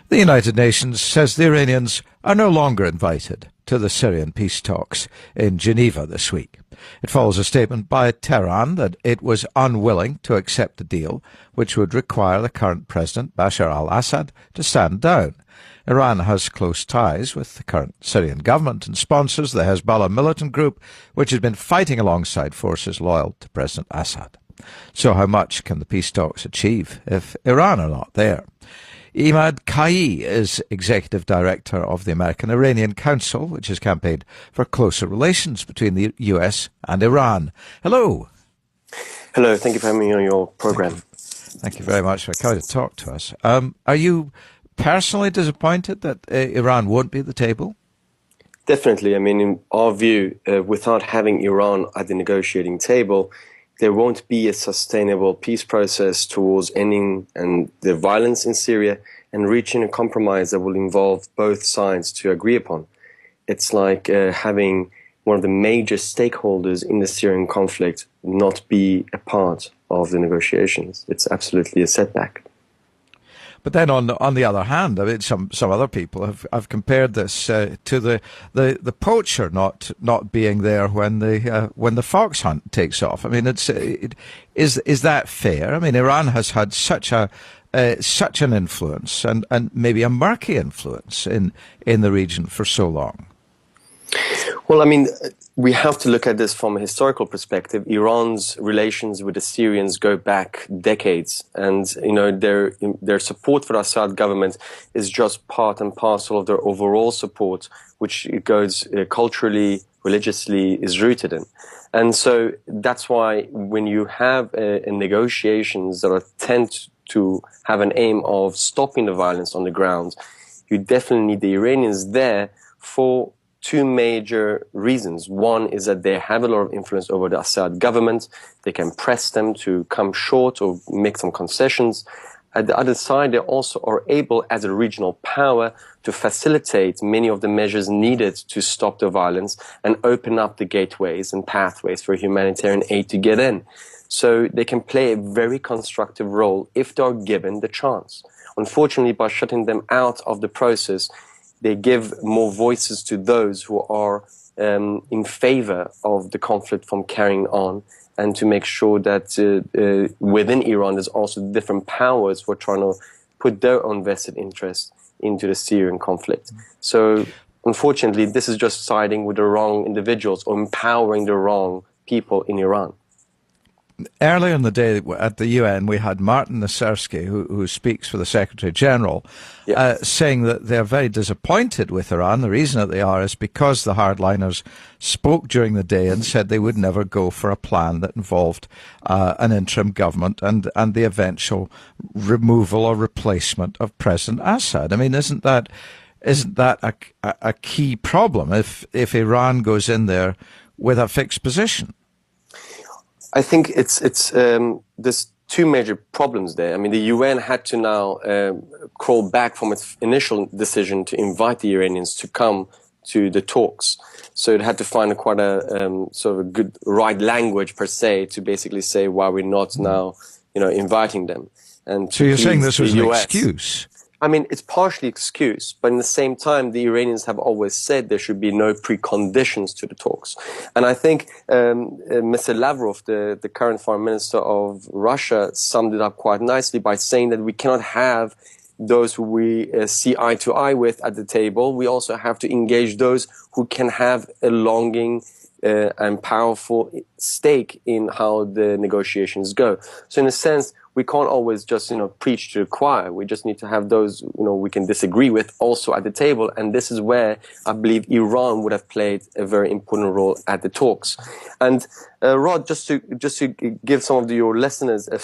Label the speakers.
Speaker 1: The United Nations says the Iranians are no longer invited to the Syrian peace talks in Geneva this week. It follows a statement by Tehran that it was unwilling to accept a deal which would require the current president, Bashar al-Assad, to stand down. Iran has close ties with the current Syrian government and sponsors the Hezbollah militant group, which has been fighting alongside forces loyal to President Assad. So how much can the peace talks achieve if Iran are not there? Emad Kiyaei is executive director of the American-Iranian Council, which has campaigned for closer relations between the US and Iran. Hello.
Speaker 2: Hello, thank you for having me on your program.
Speaker 1: Thank you very much for coming to talk to us. Are you personally disappointed that Iran won't be at the table?
Speaker 2: Definitely. I mean, in our view, without having Iran at the negotiating table, there won't be a sustainable peace process towards ending the violence in Syria and reaching a compromise that will involve both sides to agree upon. It's like having one of the major stakeholders in the Syrian conflict not be a part of the negotiations. It's absolutely a setback.
Speaker 1: But then, on the other hand, I mean, some other people have compared this to the poacher not being there when the fox hunt takes off. I mean, is that fair? I mean, Iran has had such an influence and maybe a murky influence in the region for so long.
Speaker 2: Well, I mean, we have to look at this from a historical perspective. Iran's relations with the Syrians go back decades, and their support for the Assad government is just part and parcel of their overall support, which it goes culturally, religiously, is rooted in. And so that's why when you have negotiations that tend to have an aim of stopping the violence on the ground, you definitely need the Iranians there for two major reasons. One is that they have a lot of influence over the Assad government. They can press them to come short or make some concessions. At the other side, they also are able, as a regional power, to facilitate many of the measures needed to stop the violence and open up the gateways and pathways for humanitarian aid to get in. So they can play a very constructive role if they are given the chance. Unfortunately, by shutting them out of the process, they give more voices to those who are in favor of the conflict from carrying on, and to make sure that within Iran there's also different powers who are trying to put their own vested interests into the Syrian conflict. So unfortunately, this is just siding with the wrong individuals or empowering the wrong people in Iran.
Speaker 1: Earlier in the day at the UN, we had Martin Nasersky, who speaks for the Secretary General, saying that they're very disappointed with Iran. The reason that they are is because the hardliners spoke during the day and said they would never go for a plan that involved an interim government and the eventual removal or replacement of President Assad. I mean, isn't that a key problem if Iran goes in there with a fixed position?
Speaker 2: I think there's two major problems there. I mean, the UN had to now crawl back from its initial decision to invite the Iranians to come to the talks. So it had to find quite a sort of a good right language per se to basically say why we're not now, inviting them. And
Speaker 1: so you're saying this was an excuse?
Speaker 2: I mean, it's partially excuse, but in the same time, the Iranians have always said there should be no preconditions to the talks. And I think Mr. Lavrov, the current foreign minister of Russia, summed it up quite nicely by saying that we cannot have those who we see eye to eye with at the table. We also have to engage those who can have a longing and powerful stake in how the negotiations go. So in a sense, we can't always just, preach to the choir. We just need to have those, we can disagree with also at the table. And this is where I believe Iran would have played a very important role at the talks. And Rod, just to give some of your listeners a